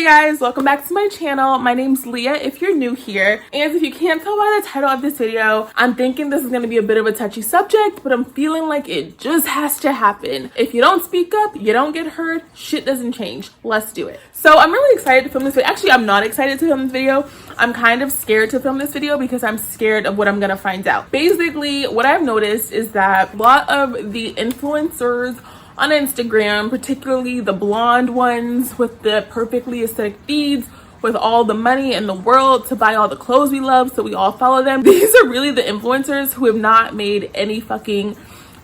guys, welcome back to my channel. My name's Leah if you're new here, and if you can't tell by the title of this video, I'm thinking this is going to be a bit of a touchy subject, but I'm feeling like it just has to happen. If you don't speak up, you don't get heard, shit doesn't change. Let's do it. So I'm really excited to film this video. Actually, I'm not excited to film this video. I'm kind of scared to film this video because I'm scared of what I'm gonna find out. Basically, what I've noticed is that a lot of the influencers on Instagram, particularly the blonde ones with the perfectly aesthetic feeds, with all the money in the world to buy all the clothes we love, so we all follow them. These are really the influencers who have not made any fucking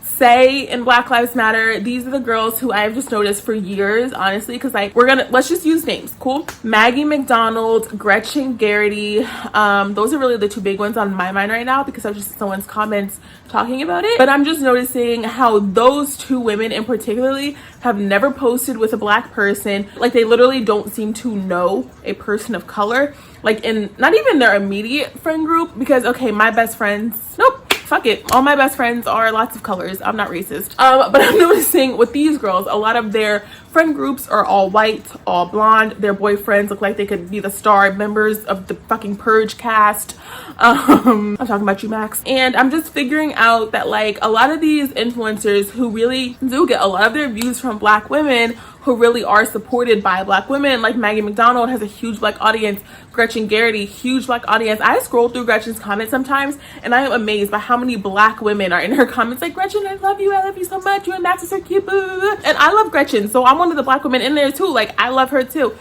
say in Black Lives Matter. These are the girls who I've just noticed for years, honestly, because like let's just use names. Cool. Maggie McDonald, Gretchen Garrity. Those are really the two big ones on my mind right now because of just someone's comments talking about it. But I'm just noticing how those two women in particularly have never posted with a Black person. Like, they literally don't seem to know a person of color, like in not even their immediate friend group, because okay, my best friends, nope, fuck it, all my best friends are lots of colors. I'm not racist. But I'm noticing with these girls, a lot of their friend groups are all white, all blonde. Their boyfriends look like they could be the star members of the fucking Purge cast. I'm talking about you, Max. And I'm just figuring out that like a lot of these influencers who really do get a lot of their views from Black women, who really are supported by Black women, like Maggie McDonald has a huge Black audience, Gretchen Garrity, huge Black audience. I scroll through Gretchen's comments sometimes and I am amazed by how many Black women are in her comments like, Gretchen, I love you so much, you and Max are so cute, boo. And I love Gretchen, so I'm one of the Black women in there too. Like, I love her too.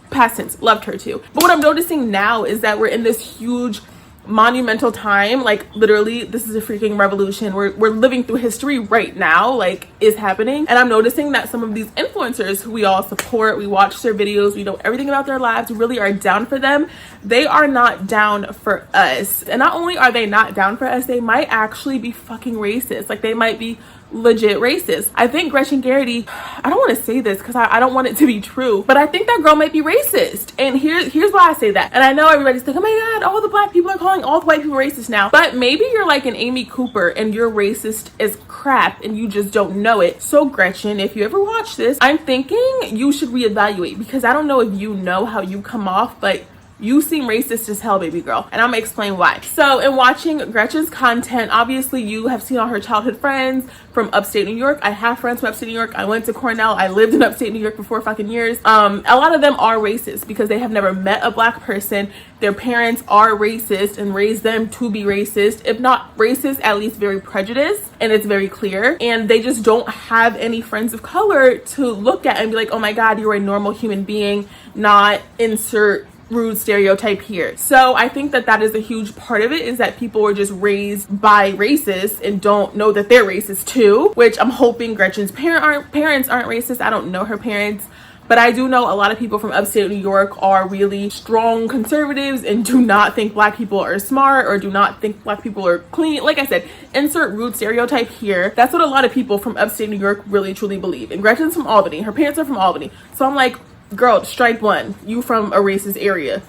Past tense, loved her too. But what I'm noticing now is that we're in this huge monumental time. Like, literally, this is a freaking revolution. We're living through history right now, like, is happening. And I'm noticing that some of these influencers who we all support, we watch their videos, we know everything about their lives, we really are down for them. They are not down for us. And not only are they not down for us, they might actually be fucking racist. Like, they might be legit racist. I think Gretchen Garrity, I don't want to say this because I don't want it to be true, but I think that girl might be racist. And here's why I say that. And I know everybody's like, oh my god, all the Black people are calling all the white people racist now. But maybe you're like an Amy Cooper and you're racist as crap and you just don't know it. So Gretchen, if you ever watch this, I'm thinking you should reevaluate, because I don't know if you know how you come off, but you seem racist as hell, baby girl. And I'm gonna explain why. So in watching Gretchen's content, obviously you have seen all her childhood friends from upstate New York. I have friends from upstate New York. I went to Cornell. I lived in upstate New York for 4 fucking years. A lot of them are racist because they have never met a Black person. Their parents are racist and raised them to be racist. If not racist, at least very prejudiced. And it's very clear. And they just don't have any friends of color to look at and be like, oh my god, you're a normal human being, not insert rude stereotype here. So I think that is a huge part of it, is that people were just raised by racists and don't know that they're racist too, which I'm hoping Gretchen's parents aren't racist. I don't know her parents, but I do know a lot of people from upstate New York are really strong conservatives and do not think Black people are smart or do not think Black people are clean. Like I said, insert rude stereotype here. That's what a lot of people from upstate New York really truly believe. And Gretchen's from Albany. Her parents are from Albany. So I'm like, girl, strike one, you from a racist area,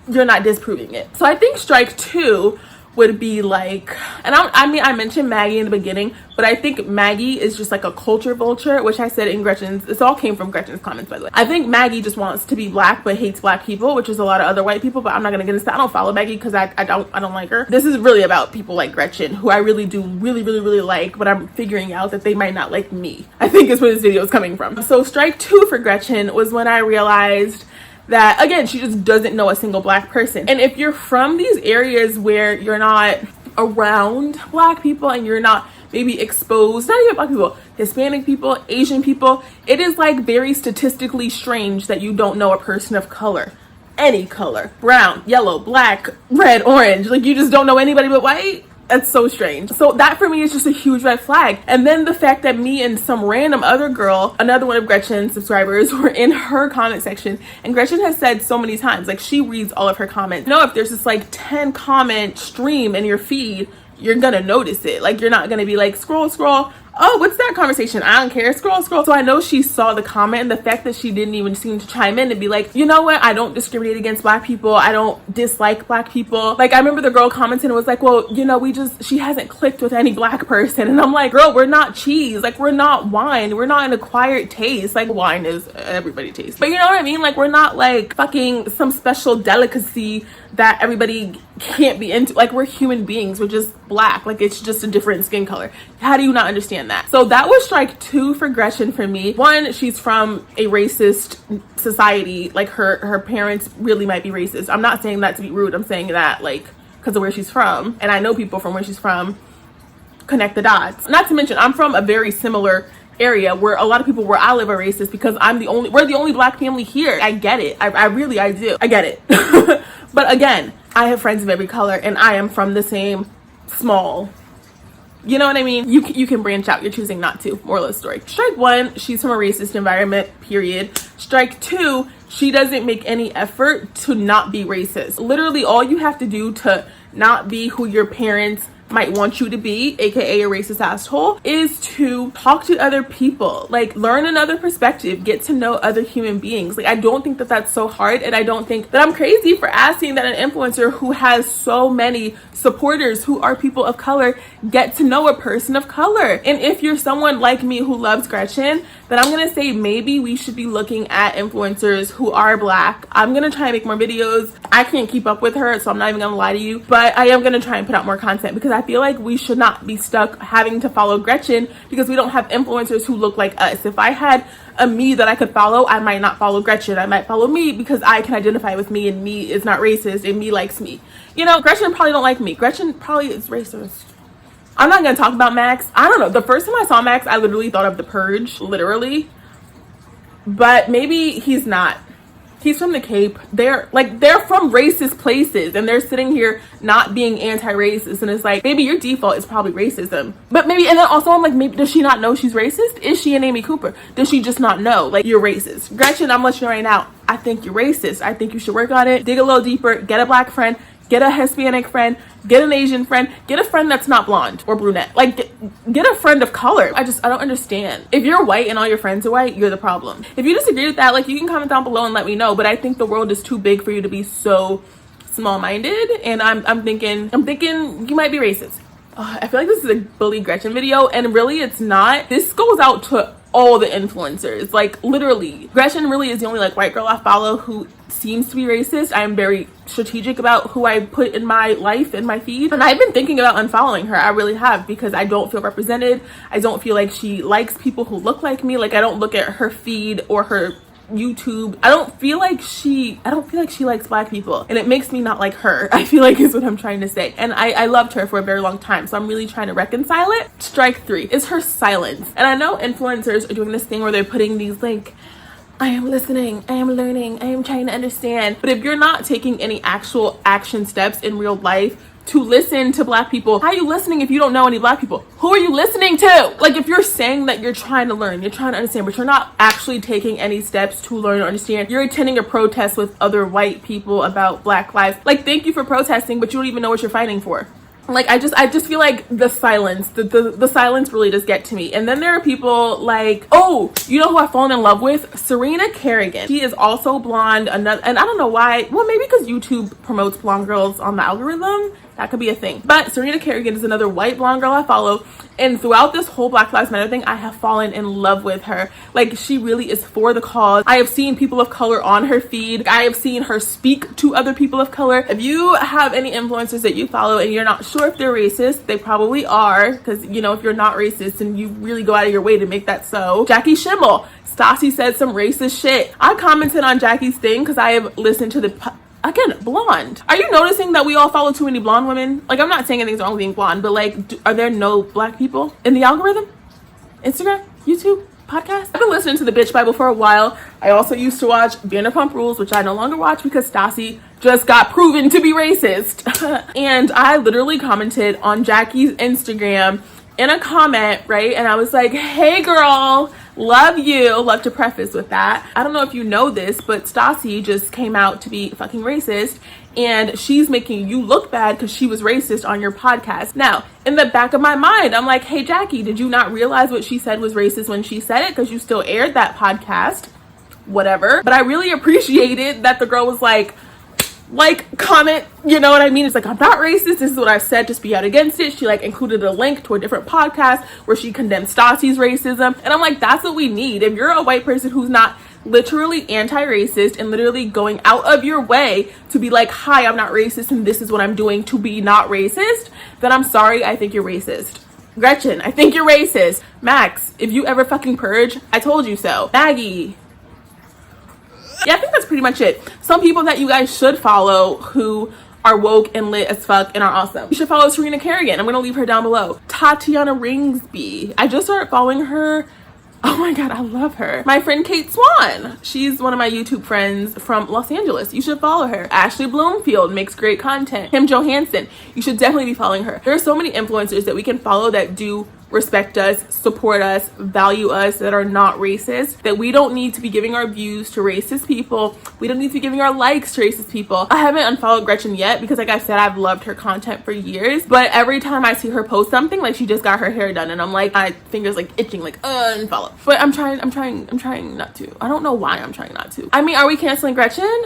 you're not disproving it. So I think strike two would be like, and I mentioned Maggie in the beginning, but I think Maggie is just like a culture vulture, which I said in Gretchen's, this all came from Gretchen's comments, by the way. I think Maggie just wants to be Black but hates Black people, which is a lot of other white people, but I'm not gonna get into that. I don't follow Maggie because I don't like her. This is really about people like Gretchen, who I really do really like, but I'm figuring out that they might not like me, I think is where this video is coming from. So strike two for Gretchen was when I realized that, again, she just doesn't know a single Black person. And if you're from these areas where you're not around Black people and you're not maybe exposed, not even Black people, Hispanic people, Asian people, it is like very statistically strange that you don't know a person of color. Any color. Brown, yellow, Black, red, orange. Like, you just don't know anybody but white. That's so strange. So that for me is just a huge red flag. And then the fact that me and some random other girl, another one of Gretchen's subscribers, were in her comment section, and Gretchen has said so many times, like, she reads all of her comments. You know, if there's this like 10 comment stream in your feed, you're gonna notice it. Like, you're not gonna be like, scroll, oh, what's that conversation? I don't care. Scroll. So I know she saw the comment, and the fact that she didn't even seem to chime in and be like, you know what? I don't discriminate against black people. I don't dislike black people. Like, I remember the girl commented and was like, well, you know, she hasn't clicked with any black person. And I'm like, girl, we're not cheese. Like, we're not wine. We're not an acquired taste. Like, wine is everybody tastes. But you know what I mean? Like, we're not like fucking some special delicacy that everybody can't be into. Like, we're human beings. We're just black. Like, it's just a different skin color. How do you not understand that? So that was strike 2 for Gretchen for me. 1, she's from a racist society. Like, her parents really might be racist. I'm not saying that to be rude. I'm saying that like because of where she's from, and I know people from where she's from. Connect the dots. Not to mention, I'm from a very similar area where a lot of people where I live are racist because we're the only black family here. I get it. I really do. I get it. But again, I have friends of every color, and I am from the same small, you know what I mean? You can branch out. You're choosing not to. Moral of the story. Strike 1, she's from a racist environment, period. Strike 2, she doesn't make any effort to not be racist. Literally, all you have to do to not be who your parents might want you to be, aka a racist asshole, is to talk to other people, like learn another perspective, get to know other human beings. Like, I don't think that that's so hard, and I don't think that I'm crazy for asking that an influencer who has so many supporters who are people of color get to know a person of color. And if you're someone like me who loves Gretchen, then I'm gonna say maybe we should be looking at influencers who are black. I'm gonna try and make more videos. I can't keep up with her, so I'm not even gonna lie to you, but I am gonna try and put out more content because I feel like we should not be stuck having to follow Gretchen because we don't have influencers who look like us. If I had a me that I could follow, I might not follow Gretchen. I might follow me because I can identify with me, and me is not racist, and me likes me. You know, Gretchen probably don't like me. Gretchen probably is racist. I'm not gonna talk about Max. I don't know. The first time I saw Max, I literally thought of The Purge, literally. But maybe he's not. He's from the Cape. They're from racist places, and they're sitting here not being anti-racist, and it's like, maybe your default is probably racism. But maybe, and then also I'm like, maybe does she not know she's racist? Is she an Amy Cooper? Does she just not know, like, you're racist? Gretchen, I'm letting you know right now, I think you're racist. I think you should work on it, dig a little deeper, get a black friend, get a Hispanic friend, get an Asian friend, get a friend that's not blonde or brunette. Like, get a friend of color. I don't understand. If you're white and all your friends are white, you're the problem. If you disagree with that, like, you can comment down below and let me know. But I think the world is too big for you to be so small-minded. And I'm thinking you might be racist. I feel like this is a bully Gretchen video, and really it's not. This goes out to all the influencers. Like, literally, Gretchen really is the only like white girl I follow who seems to be racist. I am very strategic about who I put in my life, in my feed, and I've been thinking about unfollowing her. I really have, because I don't feel represented. I don't feel like she likes people who look like me. Like, I don't look at her feed or her YouTube. I don't feel like she likes black people, and it makes me not like her. I feel like is what I'm trying to say. And I loved her for a very long time, so I'm really trying to reconcile it. Strike 3 is her silence. And I know influencers are doing this thing where they're putting these like, I am listening, I am learning, I am trying to understand. But if you're not taking any actual action steps in real life to listen to black people, how are you listening if you don't know any black people? Who are you listening to? Like, if you're saying that you're trying to learn, you're trying to understand, but you're not actually taking any steps to learn or understand, you're attending a protest with other white people about black lives. Like, thank you for protesting, but you don't even know what you're fighting for. Like, I just feel like the silence, the silence really does get to me. And then there are people like, oh, you know who I've fallen in love with? Serena Kerrigan. She is also blonde, and I don't know why. Well, maybe because YouTube promotes blonde girls on the algorithm. That could be a thing. But Serena Kerrigan is another white blonde girl I follow, and throughout this whole Black Lives Matter thing, I have fallen in love with her. Like, she really is for the cause. I have seen people of color on her feed. I have seen her speak to other people of color. If you have any influencers that you follow and you're not sure if they're racist, they probably are, because, you know, if you're not racist and you really go out of your way to make that so. Jackie Schimmel. Stassi said some racist shit. I commented on Jackie's thing because I have listened to again, blonde. Are you noticing that we all follow too many blonde women? Like, I'm not saying anything's wrong with being blonde, but like, are there no black people in the algorithm? Instagram, YouTube, podcast? I've been listening to the Bitch Bible for a while. I also used to watch Vanderpump Rules, which I no longer watch because Stassi just got proven to be racist. And I literally commented on Jackie's Instagram in a comment, right? And I was like, hey girl, Love you. Love to preface with that. I don't know if you know this, but Stassi just came out to be fucking racist, and she's making you look bad because she was racist on your podcast. Now, in the back of my mind, I'm like, hey, Jackie, did you not realize what she said was racist when she said it? Because you still aired that podcast. Whatever. But I really appreciated that the girl was like, comment, you know what I mean? It's like, I'm not racist. This is what I've said. Just be out against it. She like included a link to a different podcast where she condemned Stassi's racism. And I'm like, that's what we need. If you're a white person who's not literally anti-racist and literally going out of your way to be like, hi, I'm not racist and this is what I'm doing to be not racist, then I'm sorry, I think you're racist. Gretchen, I think you're racist. Max, if you ever fucking purge, I told you so. Maggie. Yeah, I think that's pretty much it. Some people that you guys should follow who are woke and lit as fuck and are awesome. You should follow Serena Kerrigan. I'm gonna leave her down below. Tatiana Ringsby. I just started following her. Oh my god, I love her. My friend Kate Swan. She's one of my YouTube friends from Los Angeles. You should follow her. Ashley Bloomfield makes great content. Kim Johansson. You should definitely be following her. There are so many influencers that we can follow that do respect us, support us, value us, that are not racist, that we don't need to be giving our views to racist people. We don't need to be giving our likes to racist people. I haven't unfollowed Gretchen yet because like I said, I've loved her content for years, but every time I see her post something, like she just got her hair done and I'm like, my fingers like itching, like unfollow. But I'm trying not to. I don't know why I'm trying not to. I mean, are we canceling Gretchen?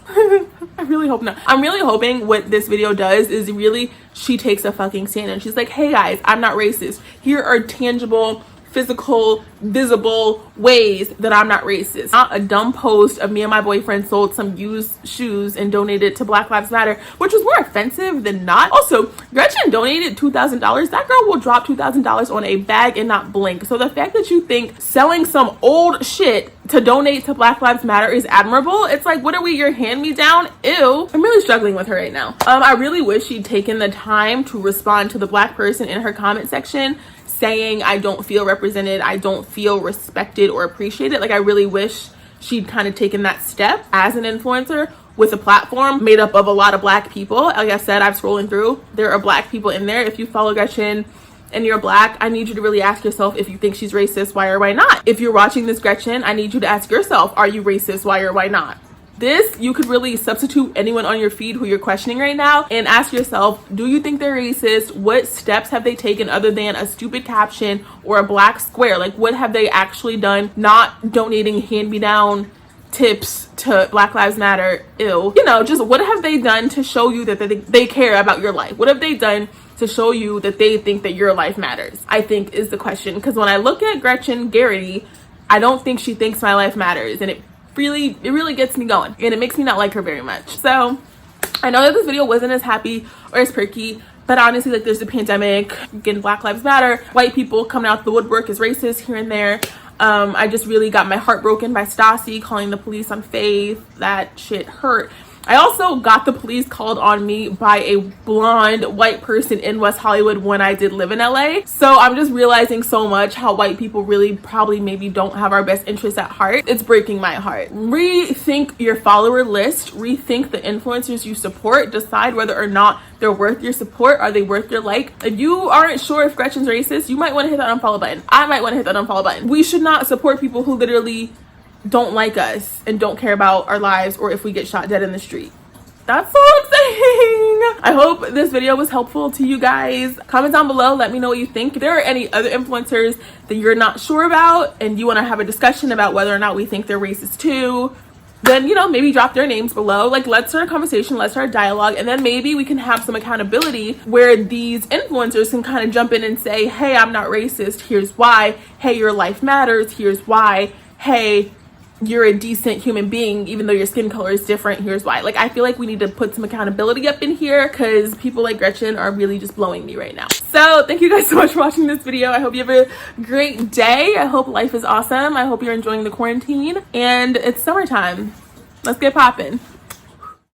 I really hope not. I'm really hoping what this video does is really she takes a fucking stand and she's like, hey guys, I'm not racist. Here are tangible, physical, visible ways that I'm not racist. Not a dumb post of me and my boyfriend sold some used shoes and donated to Black Lives Matter, which was more offensive than not. Also, Gretchen donated $2,000. That girl will drop $2,000 on a bag and not blink. So the fact that you think selling some old shit to donate to Black Lives Matter is admirable, it's like, what are we, your hand-me-down? Ew. I'm really struggling with her right now. I really wish she'd taken the time to respond to the black person in her comment section saying, I don't feel represented, I don't feel respected or appreciated. Like, I really wish she'd kind of taken that step as an influencer with a platform made up of a lot of black people. Like I said, I'm scrolling through, there are black people in there. If you follow Gretchen and you're black, I need you to really ask yourself if you think she's racist, why or why not. If you're watching this, Gretchen, I need you to ask yourself, are you racist, why or why not? This, you could really substitute anyone on your feed who you're questioning right now and ask yourself, do you think they're racist? What steps have they taken other than a stupid caption or a black square? Like, what have they actually done? Not donating hand-me-down tips to Black Lives Matter. Ew. You know, just what have they done to show you that they care about your life? What have they done to show you that they think that your life matters? I think is the question. Because when I look at Gretchen Garrity, I don't think she thinks my life matters. And it really gets me going. And it makes me not like her very much. So I know that this video wasn't as happy or as perky, but honestly, like, there's the pandemic, again, Black Lives Matter, white people coming out the woodwork as racist here and there. I just really got my heart broken by Stassi calling the police on Faith. That shit hurt. I also got the police called on me by a blonde white person in West Hollywood when I did live in LA. So I'm just realizing so much how white people really probably maybe don't have our best interests at heart. It's breaking my heart. Rethink your follower list. Rethink the influencers you support. Decide whether or not they're worth your support. Are they worth your like? If you aren't sure if Gretchen's racist, you might want to hit that unfollow button. I might want to hit that unfollow button. We should not support people who literally don't like us and don't care about our lives or if we get shot dead in the street. That's all I'm saying. I hope this video was helpful to you guys. Comment down below, let me know what you think. If there are any other influencers that you're not sure about and you want to have a discussion about whether or not we think they're racist too, then, you know, maybe drop their names below. Like, let's start a conversation, let's start a dialogue, and then maybe we can have some accountability where these influencers can kind of jump in and say, hey, I'm not racist, here's why. Hey, your life matters, here's why. Hey, you're a decent human being even though your skin color is different, here's why. Like, I feel like we need to put some accountability up in here because people like Gretchen are really just blowing me right now. So thank you guys so much for watching this video. I hope you have a great day. I hope life is awesome. I hope you're enjoying the quarantine and it's summertime. Let's get popping.